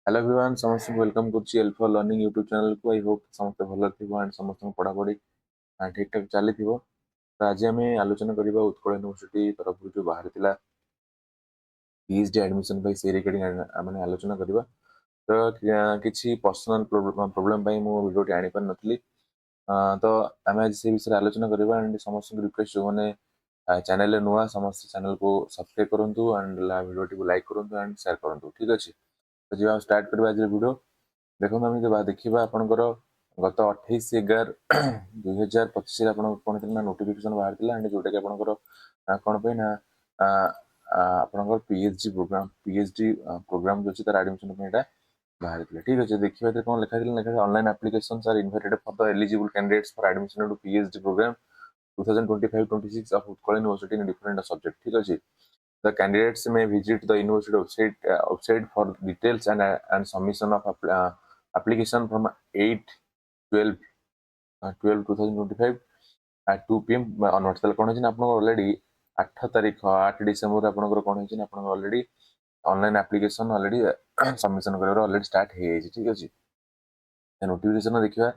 Hello everyone समस्त welcome करछि alpha learning YouTube channel को। आई होप समस्त भल थिबो एंड समस्त पढ़ा पढ़ी ठीक ठाक चली थिबो। तो आज आम आलोचना करबा उत्कल यूनिवर्सिटी तरफ जो बाहर थिला पीएचडी एडमिशन भाई से रिगार्डिंग माने आलोचना करबा। तो किछि पर्सनल प्रॉब्लम भाई मो वीडियो टी आनी पर नथली। तो आम आज से विषय आलोचना करबा एंड समस्त रिक्वेस्ट जो माने चैनल नुआ समस्त चैनल को सब्सक्राइब करंतु एंड वीडियो टी को लाइक करंतु एंड शेयर करंतु। ठीक अछि, तो जी स्टार्ट करबा आज वीडियो। देखो आम जब देखा आपंकर गत 28/11/2025 कौन थी नोटिफिकेशन बाहर एंड जोटा कि कौन पे ना आपंकर पीएचडी प्रोग्राम जो अच्छी तार एडमिशन बाहर ठीक अच्छे। देखिए कौन लिखा online applications are invited for the eligible candidates for admission to PhD program 2025-26 of Utkal University in different subject। ठीक अच्छे, the candidates may visit the university website for details and submission of application from 8/12/2025 at 2 PM onwards। ताले कोन है आपन already 8 तारीख 8 December आपन कोन है आपन already online application already submission करबा ऑलरेडी स्टार्ट हे छै। ठीक अछि, नोटिफिकेशन देखिबा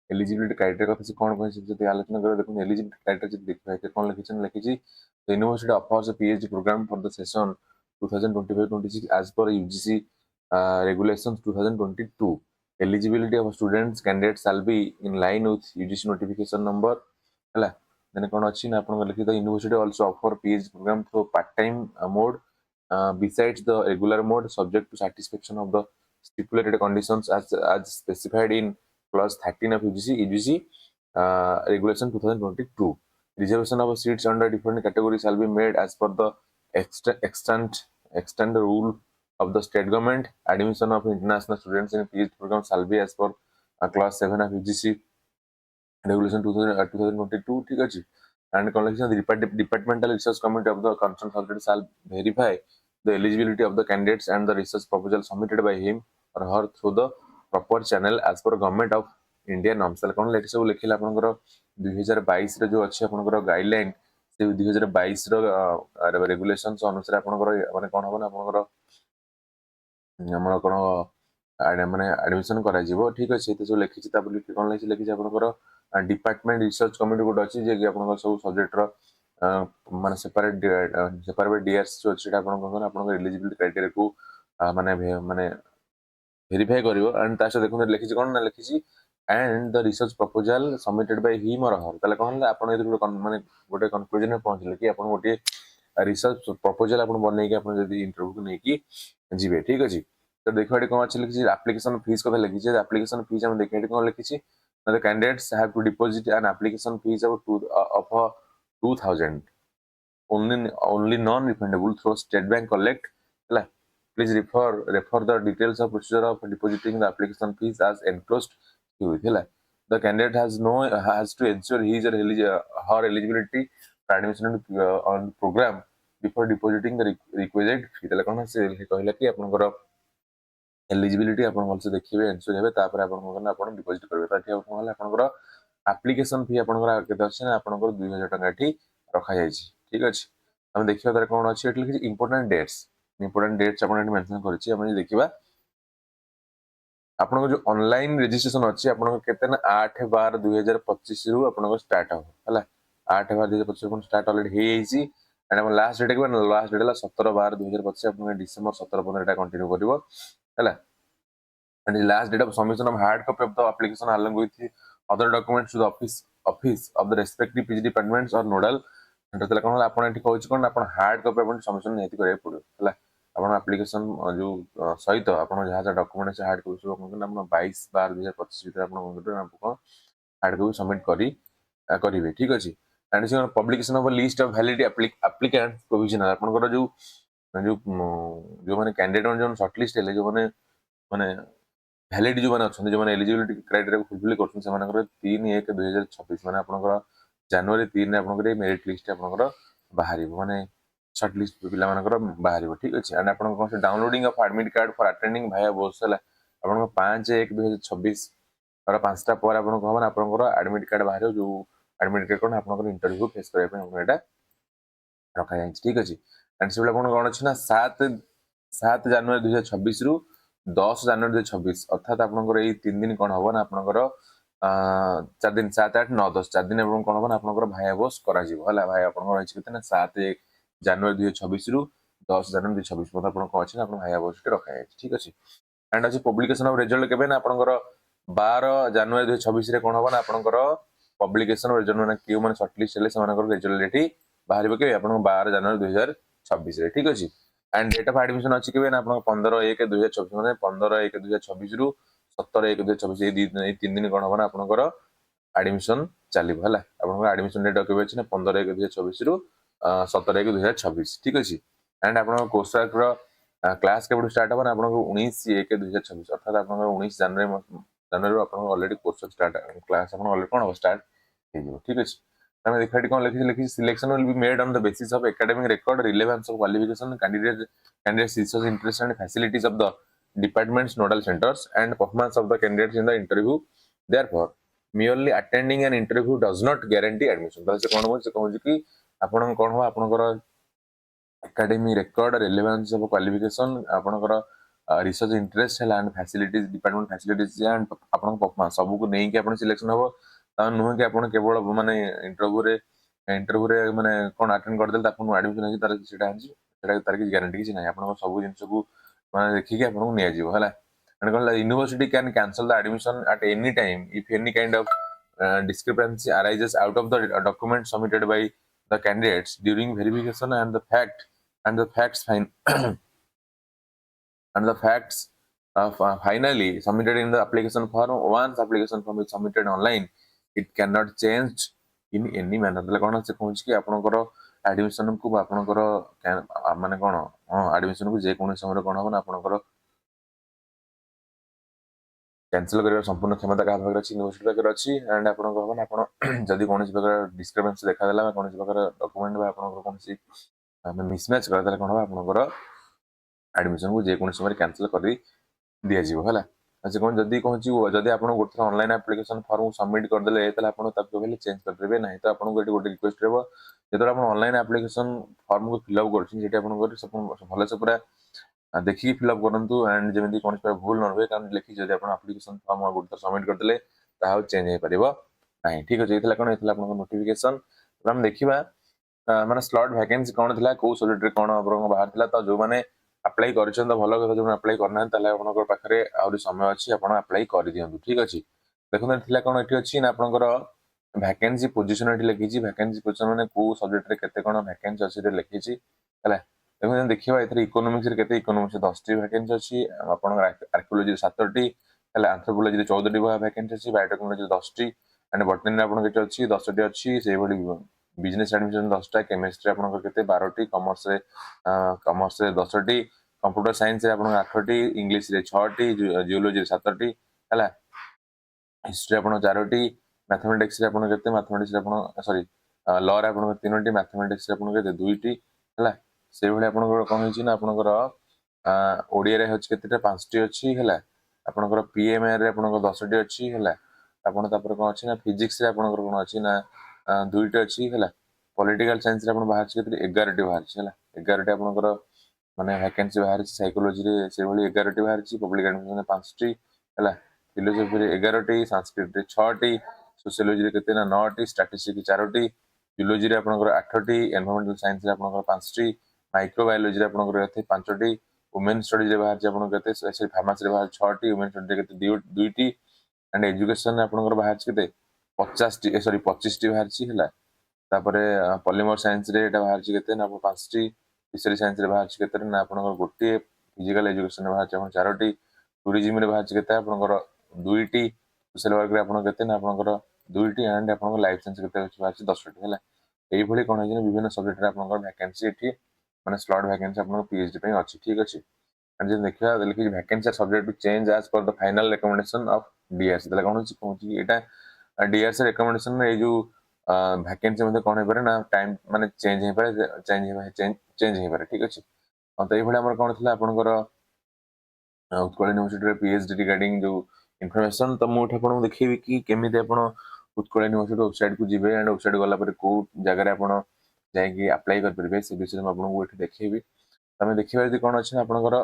एलिजिबिलिटी क्राइटेरिया कथि कोन कोन से आलोचना कर। देखो एलिजिबिलिटी क्राइटेरिया जे देखिबा कोन लिखि the university offers a PhD program for the session 2025-26 as per UGC regulations 2022। eligibility of students candidates shall be in line with UGC notification number हला। देन कोन अछि ना आपन लिखि the university also offer PhD program through part time mode besides the regular mode subject to satisfaction of the stipulated conditions as specified in clause 13 of UGC regulation 2022। reservation of seats under different categories shall be made as per the extent rule of the state government। admission of international students in PhD program shall be as per clause 7 of UGC regulation 2022। ठीक अछि, and collection the departmental research committee of the concerned authority shall verify the eligibility of the candidates and the research proposal submitted by him or her through the proper channel as per government of India norms। ताले कोन late सब लिखिला आपनकर 2022 रे जो अछि आपनकर guideline से 2022 रो regulations अनुसार आपनकर माने कोन होबा आपनकर हमर कोन माने एडमिशन करा जिवो। ठीक अछि, तो जो लिखि छि ताबली कोन लिखि छि आपनकर डिपार्टमेंट रिसर्च कमिटी कोड अछि जे कि आपनकर सब सब्जेक्ट रो माने सेपरेट डीआरस जो अछि आपनकर आपनकर एलिजिबिलिटी क्राइटेरिया को माने माने वेरीफाई करिवो। एंड तासे देखो लिखि छि कोन ना लिखि छि and the research proposal submitted by him or her। ताले कोन आपन ए माने गोटे कंक्लूजन में पहुंचले कि आपन गोटे रिसर्च प्रपोजल आपन बनै कि आपन जदी इंटरव्यू को नै कि जीवे। ठीक अछि, तो देखो एटी कोन अछि लिखि छि एप्लीकेशन फीस कथा लिखि छि। एप्लीकेशन फीस हम देखै एटी कोन लिखि छि the candidates have to deposit an application fees of 2000 only non refundable through state bank collect हला। please refer the details of procedure of depositing the application fees as enclosed with हला। the candidate has to ensure his or her eligibility for admission on program before depositing the requisite fee। ताले कोन से कहला कि आपनकर eligibility आपन भलसे देखिबे answer हेबे तापर आपन आपन डिपॉजिट करबे। ताकि आपन आपनकर एप्लीकेशन फी आपनकर केते अछि ना आपनकर 2000 टका एठी रखा जाय छी। ठीक अछि, हम देखिबा तार कोन अछि एठी लिखि इंपोर्टेंट डेट्स आपन एठी मेंशन करछि। हम देखिबा आपन जो ऑनलाइन रजिस्ट्रेशन अछि आपन केते ना 8/12/2025 रु आपन स्टार्ट हो हला। 8/12/2025 को स्टार्ट ऑलरेडी हे जायछि एंड हम लास्ट डेट के लास्ट डेट ला 17/12/2025 आपन डिसेंबर 17-15 टा कंटिन्यू करिवो हला। and the last date of submission of hard copy of the application along with the other documents to the office of the respective PG departments or nodal center। तले कोन आपन एठी कहै छी कोन आपन hard copy आपन submission नेति करे पड़ो हला। आपन एप्लीकेशन जो सहित आपन जहा जहा डॉक्यूमेंट से हार्ड कॉपी सब कोन आपन 22/12/2025 भीतर आपन हार्ड कॉपी सबमिट करी करिवे। ठीक अछि, एंड से publication of list of valid applicant provisional आपन जो जो माने कैंडिडेट जो शॉर्टलिस्ट हेले जो माने वैलिड जो माने अछन जो माने एलिजिबिलिटी क्राइटेरिया को फुलफिल करछन से मानकर 3/1/2026 माने आपनकर जनवरी 3 रे आपनकर मेरिट लिस्ट आपनकर बाहरिबो माने शॉर्ट लिस्ट पिला मानकर बाहरिबो। ठीक अछि, एंड आपन कोन से downloading of admit card for attending भाया बोसला आपन 5/1/2026 और 5टा पर आपन को माने आपनकर एडमिट कार्ड बाहरियो जो एडमिट कार्ड कोन आपनकर इंटरव्यू फेस करे पे हम एटा रखा जाय। ठीक अछि, एंड सेबला कोन अछि ना 7 जनवरी 2026 रु 10 ଜାନୁଆରୀ 2026 अर्थात आपनकर एई 3 दिन कोन हबो ना आपनकर 4 दिन 7 8 9 10 4 दिन एवं कोन हबो ना आपनकर भाया बस करा जिवो हला भाई आपनकर अछि केते ना 7 ଜାନୁଆରୀ 2026 रु 10 ଜାନୁଆରୀ 2026 मत आपन को अछि ना आपन भाया बस के रखा है ठीक अछि एंड अछि पब्लिकेशन ऑफ रिजल्ट केबे ना आपनकर 12 ଜାନୁଆରୀ 2026 रे कोन हबो ना आपनकर पब्लिकेशन ऑफ रिजल्ट ना किउ माने शॉर्टलिस्ट हेले समानकर रिजल्ट एठी बाहरिबो के आपन 12 ଜାନୁଆରୀ 2026 रे ठीक अछि एंड डेट ऑफ एडमिशन अछि केबे ना आपन 15 1 2024 माने 15 1 2026 रु 17 1 2026 ए 3 दिन कोन हबो ना आपनकर एडमिशन चलिबो हला आपनकर एडमिशन डेट केबे अछि ना 15 1 2024 रु 17 1 2026 ठीक अछि एंड आपन कोर्सवर्क रो क्लास केबडू स्टार्ट हबो ना आपन 19 1 2026 अर्थात आपन 19 जनवरी आपन ऑलरेडी कोर्स स्टार्ट क्लास आपन ऑलरेडी कोन हो स्टार्ट हे जिवो ठीक अछि तमे देखाडी कोन लिखि selection will be made on the basis of academic record relevance of qualification candidates research interest and facilities of the department's nodal centers and performance of the candidates in the interview therefore merely attending an interview does not guarantee admission तो से कोन हो से कहू कि आपन कोन हो आपनकर academic record relevance of qualification आपनकर रिसर्च इंटरेस्ट है and facilities department facilities and आपन परफॉर्मेंस सब को नहीं कि आपन सिलेक्शन हो ता नुह कि आपन केवल माने इंटरव्यू रे माने कोन अटेंड कर देल आपन एडमिशन है तार सेटा है सेटा तार की गारंटी किछ नहीं आपन सब जिंस को माने देखि कि आपन निया जीवो हला and cone university can cancel the admission at any time if any kind of discrepancy arises out of the document submitted by the candidates during verification and the facts fine and the facts finally submitted in the application form once application form is submitted online it cannot change in any manner એટલે કોણ છે કહું કે આપણଙ୍କର admission କୁ ଆପଣଙ୍କର ମାନେ કોଣ admission କୁ ଯେ କୌଣସି ସମୟରେ કોଣ ହବ ନା ଆପଣଙ୍କର कैंसिल कर संपूर्ण क्षमता क्या पाखे अच्छी यूनिवर्सिटी पाखे अच्छी एंड आप जदि कौन प्रकार डिस्क्रिपेन्सी देखा कौन प्रकार डॉक्यूमेंट कौन मिसमैच कर कौन आपंकर एडमिशन को जेको समय कैंसिल कर दिज्व है से कौन जदि कहूँ जदि आप गोटे ऑनलाइन एप्लिकेशन फॉर्म सबमिट करदे चेंज करेंगे ना तो आपको ये गोटे रिक्वेस्ट रहा जो आप ऑनलाइन एप्लिकेशन फॉर्म को फिलअप कर भल से पूरा देखिए फिलअप करूँ एंड जमी कौन भूल न रहे कारण लिखी जब आप आप्लिकेशन फॉर्म गोटे सबमिट करदे चेंज हो पार ना ठीक अच्छे ये कौन होता है नोटिफिकेशन आम देखा माने स्लॉट वैकेंसी कौन थी कौ सब्जेक्ट कौन बाहर तो जो मैंने अप्लाई कर भल कथा जो अप्लाई करना पाखे आहरी समय अच्छी आप अप्लाई कर दिखाँ ठीक अच्छे देखते कौन ये अच्छी ना आपंकर वैकेंसी पोजिशन ये लिखी वैकेंसी पोजिशन मैंने कौ सब्जेक्ट केते कौन वैकेंसी अच्छी लिखी है देखो देखा ये इकोनोमिक्स केते इकोनोमिक्स 10टी वैकेंसी अच्छी आर्कियोलॉजी 7टी एंथ्रोपोलॉजी 14टी वैकेंसी अच्छी बायोटेक्नोलॉजी 10टी एंड बटनी आपन केते अच्छी 10टी अच्छी से भली बिजनेस एडमिशन 10टा केमिस्ट्री आपन केते 12टी कॉमर्स रे 10टी कंप्यूटर साइंस रे आपन 8टी इंग्लिश रे 6टी जियोलॉजी 7टी हला हिस्ट्री आपन 4टी मैथमेटिक्स रे आपन केते मैथमेटिक्स रे आपन सॉरी लॉ रे आपन 3टी मैथमेटिक्स रे आपन केते 2टी हला से भली आपन कोन होची ना आपनकर ओडिया रे होची केतेटा 5टी अछि हला आपनकर पीएमआर रे आपनकर 10टी अछि हला आपन तापर कोन अछि ना फिजिक्स रे आपनकर कोन अछि ना 2टी अछि हला पॉलिटिकल साइंस रे आपन बाहर छी केते 11टी बाहर छी हला 11टी आपनकर माने वैकेंसी बाहर छी साइकोलॉजी रे से भली 11टी बाहर छी पब्लिक एडमिशन रे 5टी हला फिलोसफी रे 11टी संस्कृत रे 6टी सोशियोलॉजी रे केते ना 9टी स्टैटिस्टिक्स 4टी जियोलॉजी रे आपनकर 8टी एनवायरमेंटल साइंस रे आपनकर 5टी माइक्रोबायोलॉजी रे आपनकर केते 5टी वुमेन स्टडीज रे बाहर छी आपनकर केते से फार्मेसी रे बाहर 6टी वुमेन स्टडी रे केते 2टी एंड एजुकेशन रे आपनकर बाहर छी केते 50टी सॉरी 25टी बाहर छी हला तापरे पॉलीमर साइंस रे एटा बाहर छी केते ना 5टी फिशरी साइंस रे बाहर छी केते ना आपनकर गोटे फिजिकल एजुकेशन रे बाहर छी 4टी टूरिज्म रे बाहर छी केते आपनकर 2टी सोशल वर्क रे आपनकर केते ना आपनकर 2टी एंड आपनकर लाइफ साइंस केते बाहर छी 10टी हला एई भली कोन है विभिन्न सब्जेक्ट रे आपनकर वैकेंसी एठी माने स्लॉट वैकेंसी आपनकर पीएचडी पे अछि ठीक अछि एंड जे देखिया लिखि vacancy subject to change as per the final recommendation of DS तले कोन अछि कहूची एटा डीएस रिकमेंडेशन रे जो वैकेंसी मध्ये कोन हे पारे ना टाइम माने चेंज हे पारे चेंज हे पारे ठीक अछि तो एई भली हमर कोन थिला आपनकर उत्कल यूनिवर्सिटी रे पीएचडी रिगार्डिंग जो इन्फॉर्मेशन तो मुठ आपन देखिबी कि केमिते आपन उत्कल यूनिवर्सिटी वेबसाइट को जिबे एंड वेबसाइट गला पर को जगह रे आपन जायकि अप्लाई कर परबे से विषय में आपन को एठी देखिबी तमे देखिबा यदि कोन अछि आपनकर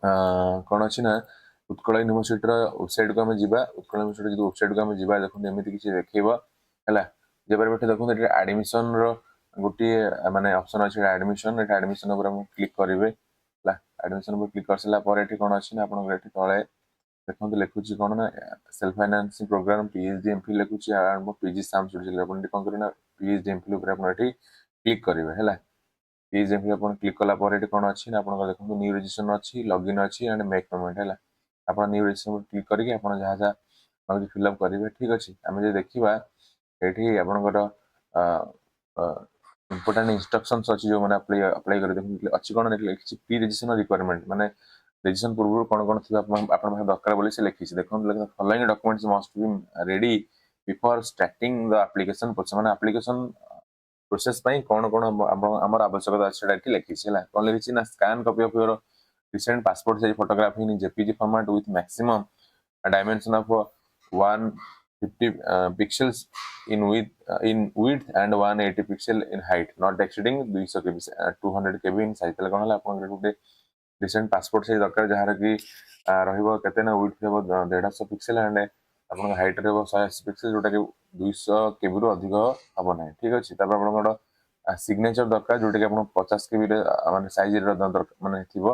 कौन अच्छी ना उत्कल यूनिवर्सिटी वेबसाइट को आम जा उत्कल यूनिवर्सिटी जो वेबसाइट को आम जा देखते एमती किसी देखेब है जब देखते आडमिशन गोटे माने ऑप्शन अच्छे एडमिशन एडमिशन क्लिक करेंगे एडमिशन क्लिक कर सारापर ये कौन अच्छी ना आप तले देखते लिखुची कौन ना self financing program PhD MPhil लिखुची पीजी साम कौन करेंगे पीएचडी एमफिल क्लिक करेंगे है पीएचडी एमफिल आप क्लिक कलापर ये कौन अच्छी ना आप देखो न्यू रजिस्ट्रेशन अच्छी लॉगिन अच्छी एंड मेक पेमेंट है आप न्यू रजिस्ट्रेशन क्लिक करके आप जहाँ जहाँ फिलअप करेंगे ठीक अच्छे आम जो देखा ये आपंकर इम्पोर्टाट इन्स्ट्रक्शंस अच्छी जो मैंने अप्लाई कर देखते अच्छी कौन लिखी प्री रजिस्ट्रेशन रिक्वायरमेंट माने रजिस्ट्रेशन पूर्व कौन कौन थी आप दरकार बोली से लिखी देखो following documents must be ready before starting the application process माने एप्लिकेशन प्रोसेस कौन कौन आमर आवश्यकता अच्छे लिखी है कौन लिखी ना scan copy of your recent passport size photograph in JPG format with maximum dimension of 150 pixels in width and 180 pixel in height, not exceeding 200 KB, 200 KB in size. कौन है आपन गोटे recent passport size दरकार जहार कि रहिबो केते ना width रहबो 150 पिक्सेल एंड आपन हाइट रहबो 180 पिक्सेल जोटा कि 200 KB रु अधिक हबो नै ठीक अछि तब आपन सिग्नेचर दरकार जोटा कि आपन 50 KB रे माने साइज रे माने थिबो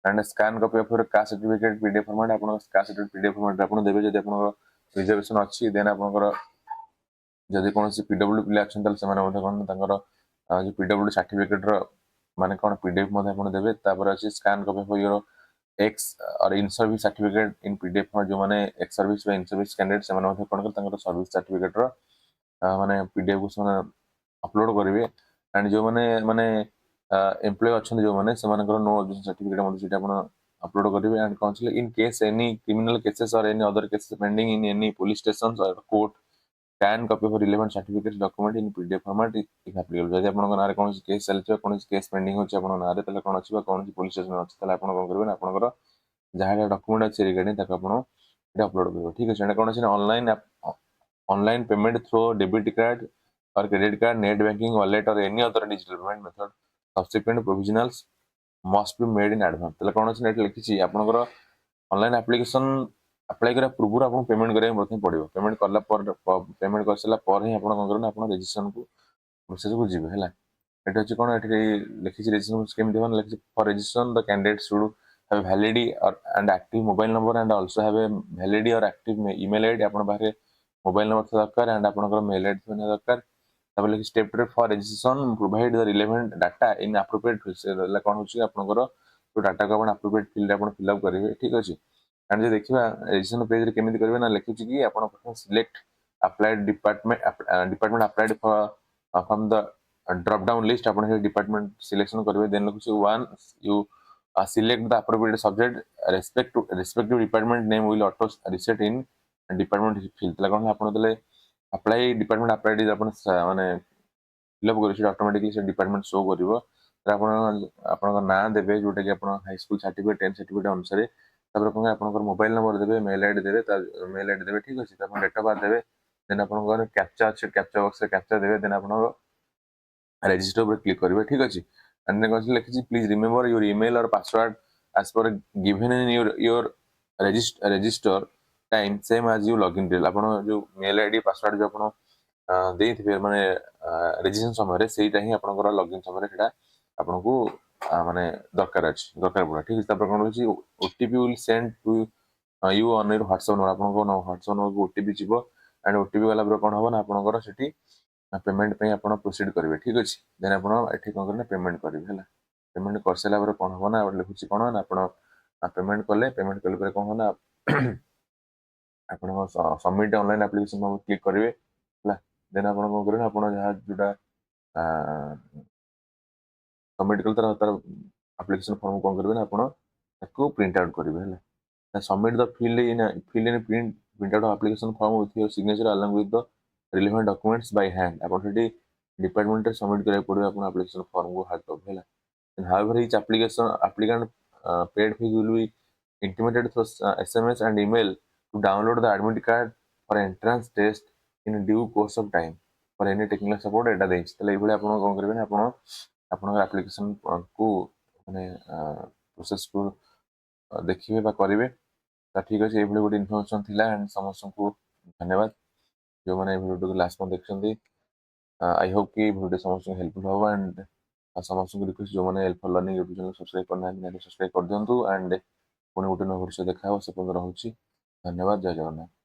and scan copy of your caste certificate PDF format आपन कास्ट सर्टिफिकेट पीडीएफ फॉर्मेट आपन देबे जदि आपन रिजर्वेशन अछि देन आपन जदि कौन पीडब्ल्यू पिला अच्छा कौन जो पीडब्ल्यू सर्टिफिकेट माने कौन पीडीएफ देवे अच्छे scan copy of your ex or in service certificate in PDF जो मैंने ex service in service candidate से कौन सर्विस सर्टिफिकेट माने पीडीएफ को अपलोड करेंगे एंड जो मैंने माने एम्प्लॉय अच्छा जो मैंने नो सर्टिफिकेट अपलोड करेंगे एंड कौन in case any criminal cases or any other cases pending in any police station or court scan copy of relevant certificates document in PDF format if applicable जदि आपन नारे कोन case चलछि कोन case pending होछि आपन नारे तले कोन अछि बा कोन पुलिस स्टेशन अछि तले आपन कोन करबे आपनकर जहां डॉक्यूमेंट अछि रिगार्डिंग तक आपन एटा अपलोड करबे ठीक अछि एटा कोन अछि online payment through debit card or credit card net banking wallet or any other digital payment method subsequent provisionals must be made in advance तले कोन अछि नेट लिखिछि आपनकर ऑनलाइन एप्लिकेशन अप्लाई करा पूर्व आपको पेमेंट करेंगे प्रथम पड़ो पेमेंट कला पेमेंट कर सारा पर ही आपन कोन करना रजिस्ट्रेशन को प्रोसेस को जीवे है एटा अछि कोन एठी लिखि रजिस्ट्रेशन स्कीम देवन लिखि for registration the candidate should have valid or and active mobile number and also have a valid or active email ID आपन बारे मोबाइल नंबर दरकार एंड आपन मेल आईडी होना दरकार तब लिखि step two for registration provide the relevant data in appropriate field कोन होछि आपन जो डाटा को आपन एप्रोप्रिएट फील्ड आपन फिल अप करेंगे ठीक अछि एंड जो देखिबा रजिस्ट्रेशन पेज रे केमिति करबे ना लिखुछि कि आपन प्रथम select applied department applied from the drop down list आपन डिपार्टमेंट सिलेक्शन करबे देन लिखुछि one you select the appropriate subject respective department name will auto reset in department field तला कोन आपन तले अप्लाई डिपार्टमेंट अप्लाइड आपन माने फिल अप करि automatically से डिपार्टमेंट शो करिवो आपन नाम देवे जोटा कि आपन हाई स्कूल सर्टिफिकेट 10 सर्टिफिकेट अनुसार तब कौन आपन मोबाइल नंबर देवे मेल आईडी देवे मेल आईडी देवे ठीक अच्छे तब डेट ऑफ बर्थ देवे देन आपन कैप्चा अच्छे कैप्चा बॉक्स कैप्चा देवे देन आपन रजिस्टर पर क्लिक करेंगे ठीक अच्छे एंड देन लिखी प्लीज रिमेंबर योर ईमेल और password as per given in your register time same as you login detail आपन जो मेल आईडी पासवर्ड जो आपन देइथिबे माने रजिस्ट्रेशन समय सेटा ही आपन लॉगिन समय सेटा आपन को माने दरकार पड़ा ठीक है कौन होची OTP will send to you on your WhatsApp number आपन को व्हाट्सएप नंबर को ओटीपी जीवो एंड ओटीपी वाला कोन होबो ना आपन सेठी पेमेंट पे आपन प्रोसीड करेंगे ठीक अच्छे देन आप कौन करना पेमेंट करेंगे है पेमेंट कर सारा कौन हम ना लिखुची कौन ना आप पेमेंट कले कौन होना आप सबमिट ऑनलाइन एप्लिकेशन क्लिक करेंगे है देन आप कौन करेंगे आप जहाँ जोटा सबमिट कल तार एप्लिकेशन फॉर्म कौन करेंगे ना आपको प्रिंट आउट करेंगे है submit the fill in print out application form with your signature along with the relevant documents by hand upon Sethi department रे सबमिट करे पड़ो अपन एप्लिकेशन फॉर्म को हार्ड कॉपी हैला and however each application applicant paid fee will be intimated through SMS and email to download the admit card for entrance test in due course of time for any technical support एटा देछि तले एभले अपन कोन करबे ना अपन application को माने process को देखिए बा करेंगे। तो ठीक अच्छे ये गोटे इनफर्मेशन थिला एंड समस्त को धन्यवाद जो मैंने वीडियो को लास्ट में देखते। आई होप कि वीडियो समस्त हेल्पफुल हम एंड समस्त रिक्वेस्ट जो मैंने helpful learning YouTube channel subscribe करना सब्सक्राइब कर दिंतु एंड पुणी गोटे नुआ वीडियो देखा से रोचे। धन्यवाद। जय जगन्नाथ।